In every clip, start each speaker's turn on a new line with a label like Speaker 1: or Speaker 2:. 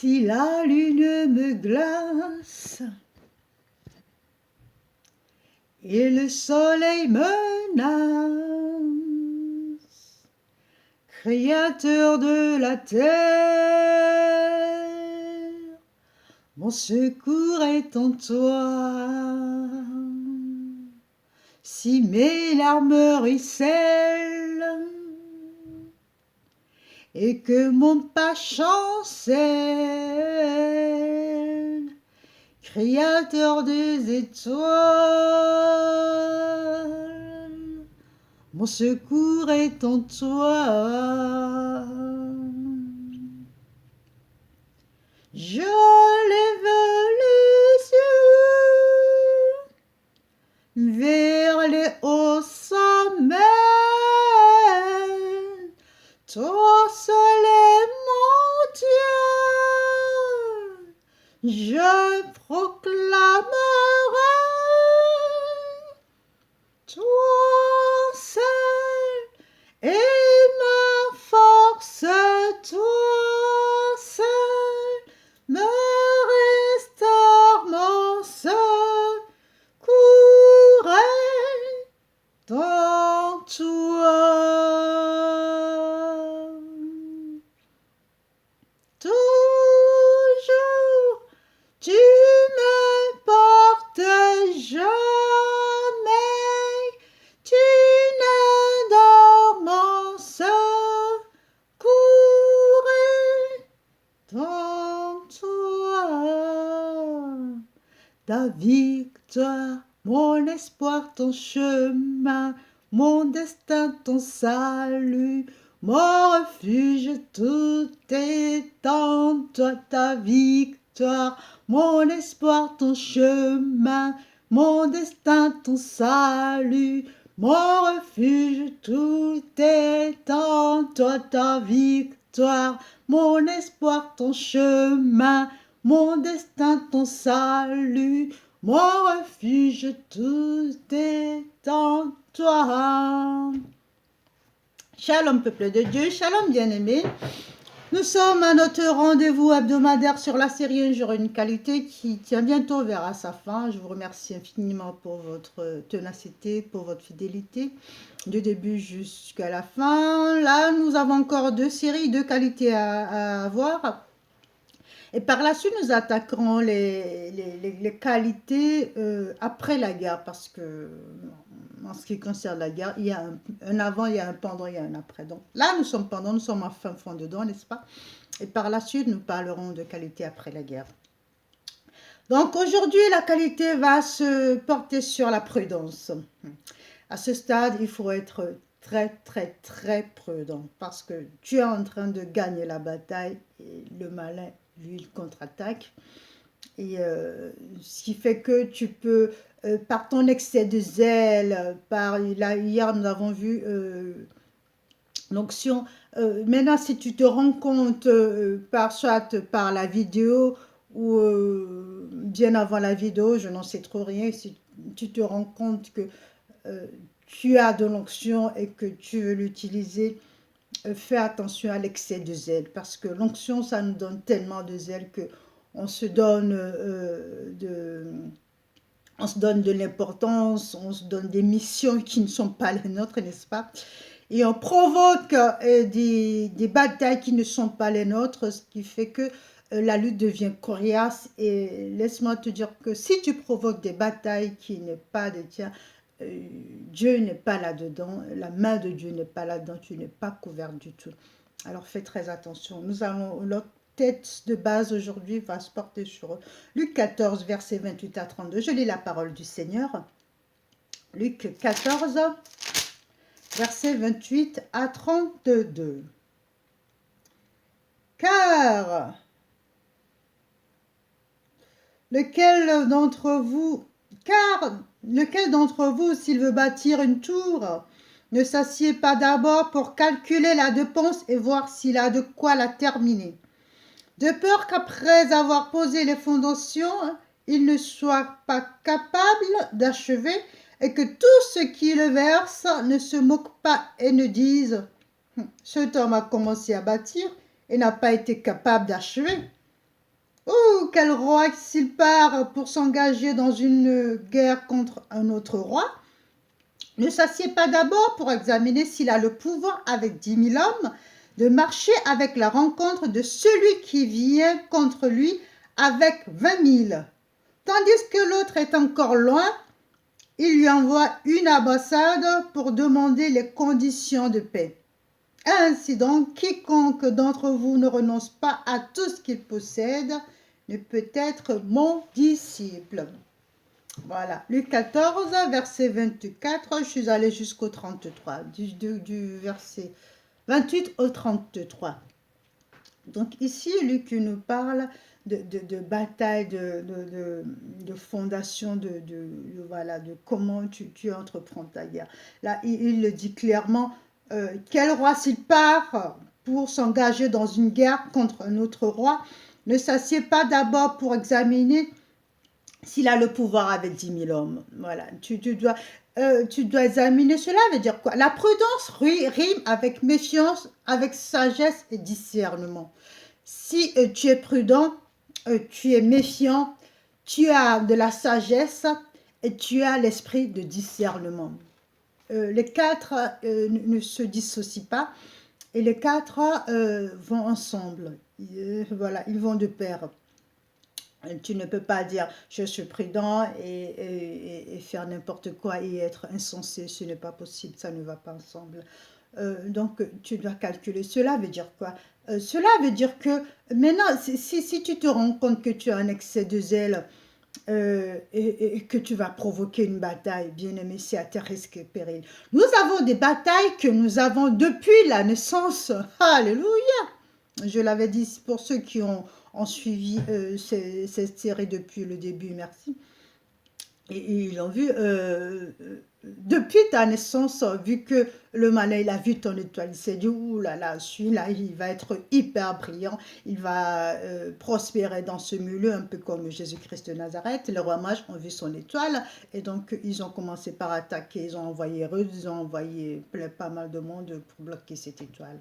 Speaker 1: Si la lune me glace et le soleil menace, Créateur de la terre, mon secours est en toi. Si mes larmes ruissellent et que mon pas chancelle, Créateur des étoiles, mon secours est en toi. Je lève les yeux vers les hauts sommets. Toi seul est mon Dieu, je proclamerai. Toi seul est ma force, toi seul me restaure mon secours est en toi. Toujours tu me portes jamais, tu ne dors mon secours est en toi. Ta victoire, mon espoir, ton chemin, mon destin, ton salut, mon refuge, tout est en toi. Ta victoire, mon espoir, ton chemin, mon destin, ton salut, mon refuge, tout est en toi. Ta victoire, mon espoir, ton chemin, mon destin, ton salut, mon refuge, tout est en toi. Shalom peuple de Dieu, shalom bien-aimés. Nous sommes à notre rendez-vous hebdomadaire sur la série Un jour une qualité qui tient bientôt vers à sa fin. Je vous remercie infiniment pour votre ténacité, pour votre fidélité, du début jusqu'à la fin. Là, nous avons encore 2 séries, 2 qualités à voir. Et par la suite, nous attaquerons les qualités après la guerre, parce que en ce qui concerne la guerre, il y a un avant, il y a un pendant, il y a un après. Donc là, nous sommes pendant, nous sommes en fin fond dedans, n'est-ce pas? Et par la suite, nous parlerons de qualité après la guerre. Donc aujourd'hui, la qualité va se porter sur la prudence. À ce stade, il faut être très prudent, parce que tu es en train de gagner la bataille et le malin, lui, il contre-attaque. Et ce qui fait que tu peux, par ton excès de zèle, hier nous avons vu l'onction. Maintenant, si tu te rends compte, soit par la vidéo ou bien avant la vidéo, je n'en sais trop rien, si tu te rends compte que tu as de l'onction et que tu veux l'utiliser, fais attention à l'excès de zèle, parce que l'onction, ça nous donne tellement de zèle que on se donne de l'importance, on se donne des missions qui ne sont pas les nôtres, n'est-ce pas? Et on provoque des batailles qui ne sont pas les nôtres, ce qui fait que la lutte devient coriace. Et laisse-moi te dire que si tu provoques des batailles qui n'est pas des tiens, Dieu n'est pas là-dedans, la main de Dieu n'est pas là-dedans, tu n'es pas couvert du tout. Alors fais très attention. Nous allons, notre tête de base aujourd'hui va se porter sur Luc 14, versets 28 à 32. Je lis la parole du Seigneur. Luc 14, versets 28 à 32. Car lequel d'entre vous, s'il veut bâtir une tour, ne s'assied pas d'abord pour calculer la dépense et voir s'il a de quoi la terminer, de peur qu'après avoir posé les fondations, il ne soit pas capable d'achever et que tous ceux qui le versent ne se moquent pas et ne disent « Cet homme a commencé à bâtir et n'a pas été capable d'achever. » Oh, quel roi s'il part pour s'engager dans une guerre contre un autre roi, ne s'assied pas d'abord pour examiner s'il a le pouvoir avec 10 000 hommes de marcher avec la rencontre de celui qui vient contre lui avec 20 000. Tandis que l'autre est encore loin, il lui envoie une ambassade pour demander les conditions de paix. Ainsi donc, quiconque d'entre vous ne renonce pas à tout ce qu'il possède ne peut être mon disciple. Voilà, Luc 14, verset 24, je suis allée jusqu'au 33, du verset 28 au 33. Donc ici, Luc nous parle de bataille, de fondation, voilà, de comment tu entreprends ta guerre. Là, il le dit clairement, quel roi s'il part pour s'engager dans une guerre contre un autre roi, ne s'assied pas d'abord pour examiner s'il a le pouvoir avec 10 000 hommes. Voilà, tu dois examiner cela, veut dire quoi? La prudence rime avec méfiance, avec sagesse et discernement. Si tu es prudent, tu es méfiant, tu as de la sagesse et tu as l'esprit de discernement. Les quatre ne se dissocient pas et les quatre vont ensemble. Voilà, ils vont de pair. Tu ne peux pas dire je suis prudent et faire n'importe quoi et être insensé, ce n'est pas possible, ça ne va pas ensemble. Donc tu dois calculer. Cela veut dire quoi? Cela veut dire que maintenant, si tu te rends compte que tu as un excès de zèle et que tu vas provoquer une bataille, bien aimé, c'est à tes risques et périls. Nous avons des batailles que nous avons depuis la naissance. Alléluia! Je l'avais dit pour ceux qui ont suivi cette série depuis le début, merci. Et ils l'ont vu depuis ta naissance, vu que le malin, il a vu ton étoile, il s'est dit, ouh là là, celui-là, il va être hyper brillant, il va prospérer dans ce milieu, un peu comme Jésus-Christ de Nazareth. Les rois mages ont vu son étoile, et donc ils ont commencé par attaquer, ils ont envoyé Hérodes, ils ont envoyé pas mal de monde pour bloquer cette étoile.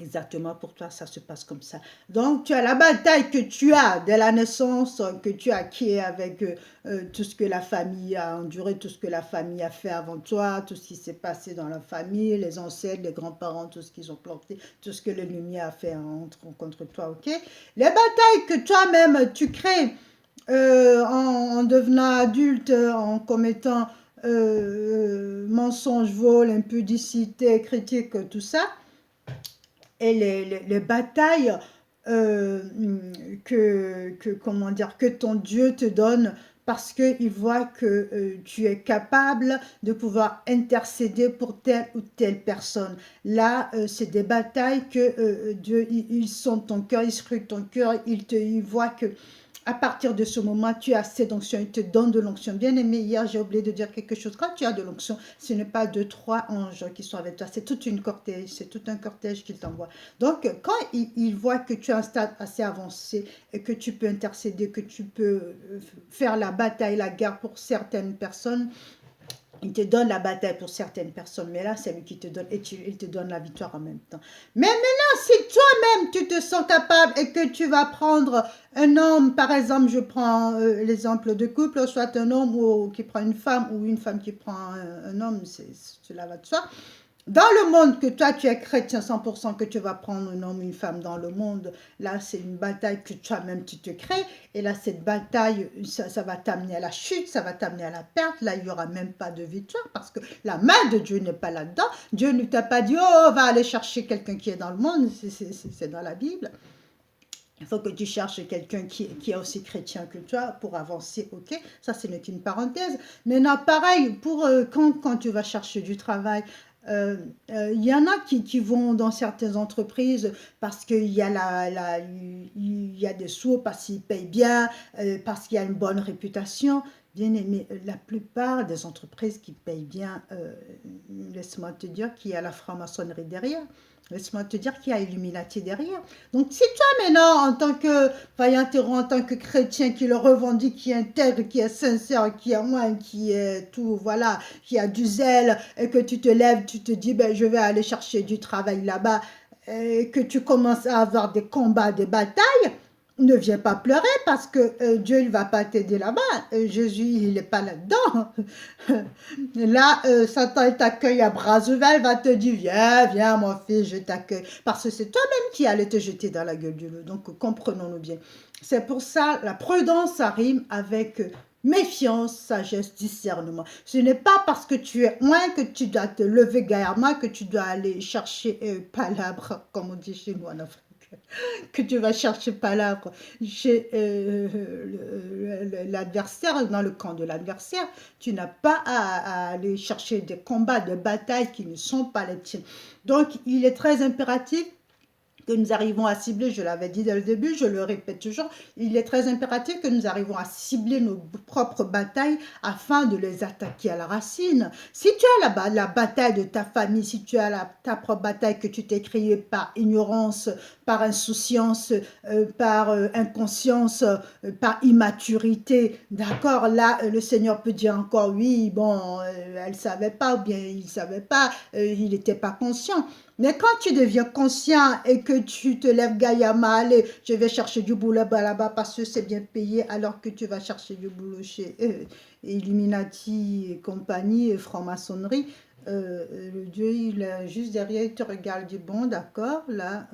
Speaker 1: Exactement, pour toi, ça se passe comme ça. Donc, tu as la bataille que tu as dès la naissance, que tu as acquis avec tout ce que la famille a enduré, tout ce que la famille a fait avant toi, tout ce qui s'est passé dans la famille, les ancêtres, les grands-parents, tout ce qu'ils ont planté, tout ce que l'ennemi a fait contre toi, ok? Les batailles que toi-même, tu crées en devenant adulte, en commettant mensonges, vol, impudicité, critique, tout ça, et les batailles comment dire, que ton Dieu te donne parce qu'il voit que tu es capable de pouvoir intercéder pour telle ou telle personne. Là, c'est des batailles que Dieu, il sonde ton cœur, il scrute ton cœur, il voit que à partir de ce moment, tu as cette onction, il te donne de l'onction. Bien aimé, hier, j'ai oublié de dire quelque chose. Quand tu as de l'onction, ce n'est pas 2, 3 anges qui sont avec toi, c'est toute une cortège, c'est tout un cortège qu'il t'envoie. Donc, quand il voit que tu as un stade assez avancé et que tu peux intercéder, que tu peux faire la bataille, la guerre pour certaines personnes, il te donne la bataille pour certaines personnes, mais là, c'est lui qui te donne, et il te donne la victoire en même temps. Mais maintenant, si toi-même, tu te sens capable et que tu vas prendre un homme, par exemple, je prends l'exemple de couple, soit un homme qui prend une femme ou une femme qui prend un homme, cela va de soi. Dans le monde que toi tu es chrétien 100%, que tu vas prendre un homme ou une femme dans le monde, là c'est une bataille que toi-même tu te crées, et là cette bataille, ça va t'amener à la chute, ça va t'amener à la perte, là il n'y aura même pas de victoire, parce que la main de Dieu n'est pas là-dedans. Dieu ne t'a pas dit, oh va aller chercher quelqu'un qui est dans le monde, c'est dans la Bible. Il faut que tu cherches quelqu'un qui est aussi chrétien que toi pour avancer, ok? Ça, ce n'est qu'une parenthèse. Maintenant, pareil, pour quand tu vas chercher du travail, y en a qui vont dans certaines entreprises parce qu'il y a il y a des sous, parce qu'ils payent bien, parce qu'il y a une bonne réputation. Bien aimé, la plupart des entreprises qui payent bien, laisse-moi te dire qu'il y a la franc-maçonnerie derrière. Laisse-moi te dire qu'il y a Illuminati derrière. Donc, si toi, maintenant, en tant que vaillant héros, en tant que chrétien qui le revendique, qui est intègre, qui est sincère, qui est moins, qui est tout, voilà, qui a du zèle, et que tu te lèves, tu te dis, ben, je vais aller chercher du travail là-bas, et que tu commences à avoir des combats, des batailles, ne viens pas pleurer parce que Dieu ne va pas t'aider là-bas. Jésus, il n'est pas là-dedans. Là, Satan, il t'accueille à bras ouverts, il va te dire, viens, viens, mon fils, je t'accueille. Parce que c'est toi-même qui allais te jeter dans la gueule du loup. Donc, comprenons-nous bien. C'est pour ça, la prudence, ça rime avec méfiance, sagesse, discernement. Ce n'est pas parce que tu es loin que tu dois te lever gaillardement, que tu dois aller chercher palabre, comme on dit chez nous en Afrique, que tu vas chercher palabre chez l'adversaire, dans le camp de l'adversaire. Tu n'as pas à aller chercher des combats, des batailles qui ne sont pas les tiennes. Donc, il est très impératif que nous arrivons à cibler, je l'avais dit dès le début, je le répète toujours, il est très impératif que nous arrivons à cibler nos propres batailles afin de les attaquer à la racine. Si tu as la bataille de ta famille, si tu as ta propre bataille que tu t'es créée par ignorance, par insouciance, par inconscience, par immaturité, d'accord, là, le Seigneur peut dire encore, oui, bon, elle ne savait pas, ou bien il ne savait pas, il n'était pas conscient. Mais quand tu deviens conscient et que tu te lèves gaillarement, allez, je vais chercher du boulot là-bas parce que c'est bien payé, alors que tu vas chercher du boulot chez Illuminati et compagnie, et franc-maçonnerie, le Dieu, il est juste derrière, il te regarde, il dit, bon, d'accord, là,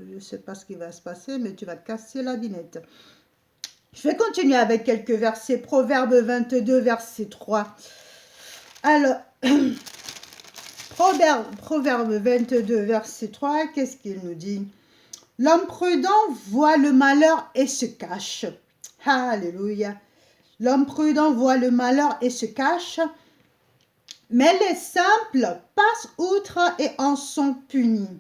Speaker 1: je ne sais pas ce qui va se passer, mais tu vas te casser la binette. Je vais continuer avec quelques versets. Proverbe 22, verset 3. Alors... Proverbe 22, verset 3, qu'est-ce qu'il nous dit? L'homme prudent voit le malheur et se cache. Alléluia. L'homme prudent voit le malheur et se cache, mais les simples passent outre et en sont punis.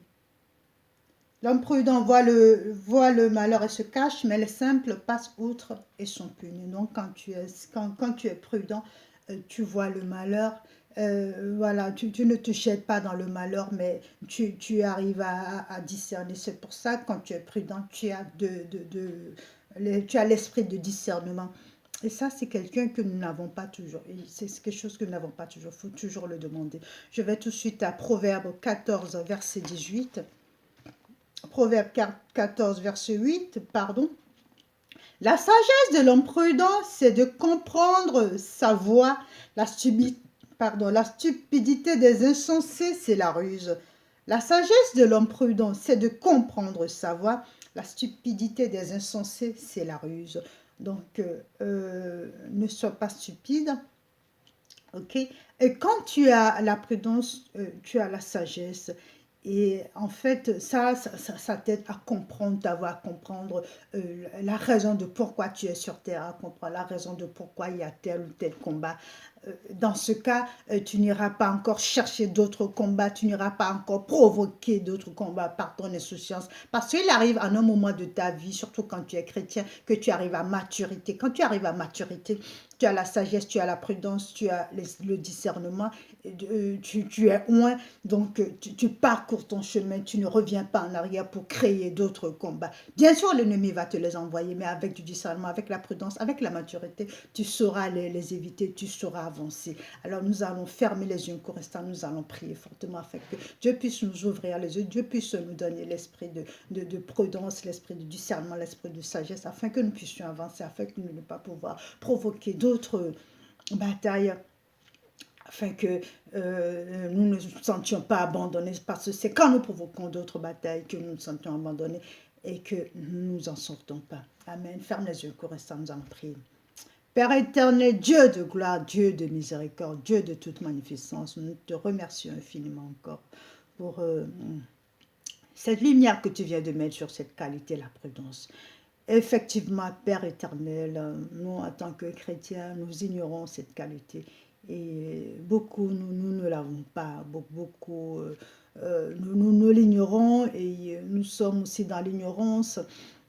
Speaker 1: L'homme prudent voit le malheur et se cache, mais les simples passent outre et sont punis. Donc, quand tu es prudent, tu vois le malheur. Voilà, tu ne te jettes pas dans le malheur, mais tu arrives à discerner. C'est pour ça, quand tu es prudent, tu as l'esprit de discernement. Et ça, c'est quelqu'un que nous n'avons pas toujours. C'est quelque chose que nous n'avons pas toujours. Il faut toujours le demander. Je vais tout de suite à Proverbe 14, verset 18. Proverbe 14, verset 8, pardon. La sagesse de l'homme prudent, c'est de comprendre sa voie. La stupidité des insensés, c'est la ruse. La sagesse de l'homme prudent, c'est de comprendre sa voie. La stupidité des insensés, c'est la ruse. Donc, ne sois pas stupide. Ok? Et quand tu as la prudence, tu as la sagesse. Et en fait, ça t'aide à comprendre ta voie, à comprendre la raison de pourquoi tu es sur terre, à comprendre la raison de pourquoi il y a tel ou tel combat. Dans ce cas, tu n'iras pas encore chercher d'autres combats, tu n'iras pas encore provoquer d'autres combats par ton insouciance. Parce qu'il arrive à un moment de ta vie, surtout quand tu es chrétien, que tu arrives à maturité. Quand tu arrives à maturité, tu as la sagesse, tu as la prudence, tu as le discernement, tu es loin, donc tu parcours ton chemin, tu ne reviens pas en arrière pour créer d'autres combats. Bien sûr, l'ennemi va te les envoyer, mais avec du discernement, avec la prudence, avec la maturité, tu sauras les éviter, tu sauras avancer. Alors nous allons fermer les yeux un court instant, nous allons prier fortement afin que Dieu puisse nous ouvrir les yeux, Dieu puisse nous donner l'esprit de prudence, l'esprit de discernement, l'esprit de sagesse, afin que nous puissions avancer, afin que nous ne pas pouvoir provoquer d'autres batailles, afin que nous ne nous sentions pas abandonnés, parce que c'est quand nous provoquons d'autres batailles que nous nous sentons abandonnés et que nous ne nous en sortons pas. Amen. Ferme les yeux, court instant, nous allons prier. Père éternel, Dieu de gloire, Dieu de miséricorde, Dieu de toute magnificence, nous te remercions infiniment encore pour cette lumière que tu viens de mettre sur cette qualité, la prudence. Effectivement, Père éternel, nous, en tant que chrétiens, nous ignorons cette qualité. Et beaucoup, nous ne l'avons pas. Beaucoup, nous l'ignorons et nous sommes aussi dans l'ignorance.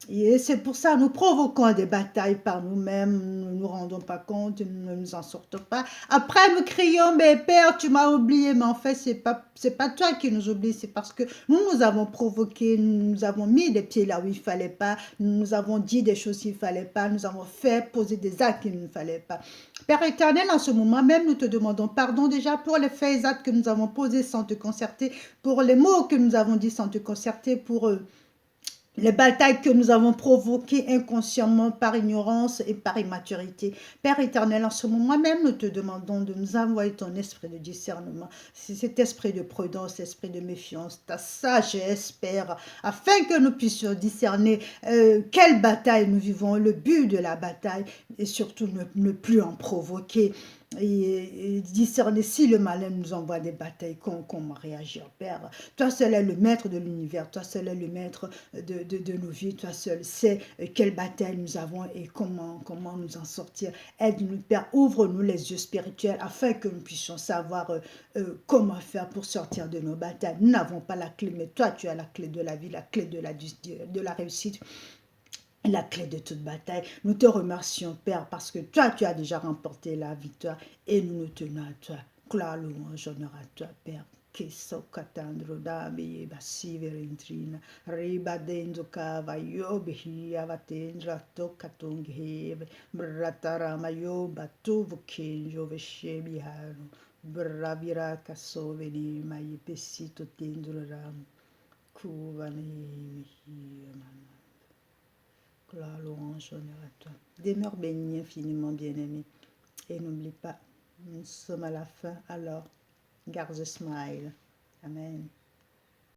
Speaker 1: Et c'est pour ça que nous provoquons des batailles par nous-mêmes, nous ne nous rendons pas compte, nous ne nous en sortons pas. Après, nous crions, mais Père, tu m'as oublié. Mais en fait, c'est pas toi qui nous oublies, c'est parce que nous avons provoqué, nous avons mis des pieds là où il ne fallait pas, nous avons dit des choses qu'il ne fallait pas, nous avons fait poser des actes qu'il ne fallait pas. Père éternel, en ce moment même, nous te demandons pardon déjà pour les faits et actes que nous avons posés sans te concerter, pour les mots que nous avons dit sans te concerter, pour les batailles que nous avons provoquées inconsciemment par ignorance et par immaturité. Père éternel, en ce moment même, nous te demandons de nous envoyer ton esprit de discernement, cet esprit de prudence, esprit de méfiance, ta sagesse, Père, afin que nous puissions discerner quelle bataille nous vivons, le but de la bataille, et surtout ne plus en provoquer. Et discerner si le malin nous envoie des batailles, comment réagir, Père. Toi seul es le maître de l'univers, toi seul es le maître de nos vies, toi seul sais quelle bataille nous avons et comment nous en sortir. Aide-nous, Père, ouvre-nous les yeux spirituels afin que nous puissions savoir comment faire pour sortir de nos batailles. Nous n'avons pas la clé, mais toi, tu as la clé de la vie, la clé de la réussite, la clé de toute bataille. Nous te remercions, Père, parce que toi, tu as déjà remporté la victoire et nous nous tenons à toi. Gloire, louange, honneur à toi, Père. Keso katandro dabi basi verentrina riba denzo kava yo behi avatendra to katonghe bratara mayo batu vukenjo veshebi hanu bravira kaso veni mai pesito tendro ram kuvani mama. Gloire, louange, honneur à toi. Demeure béni infiniment bien-aimé. Et n'oublie pas, nous sommes à la fin, alors garde le smile. Amen.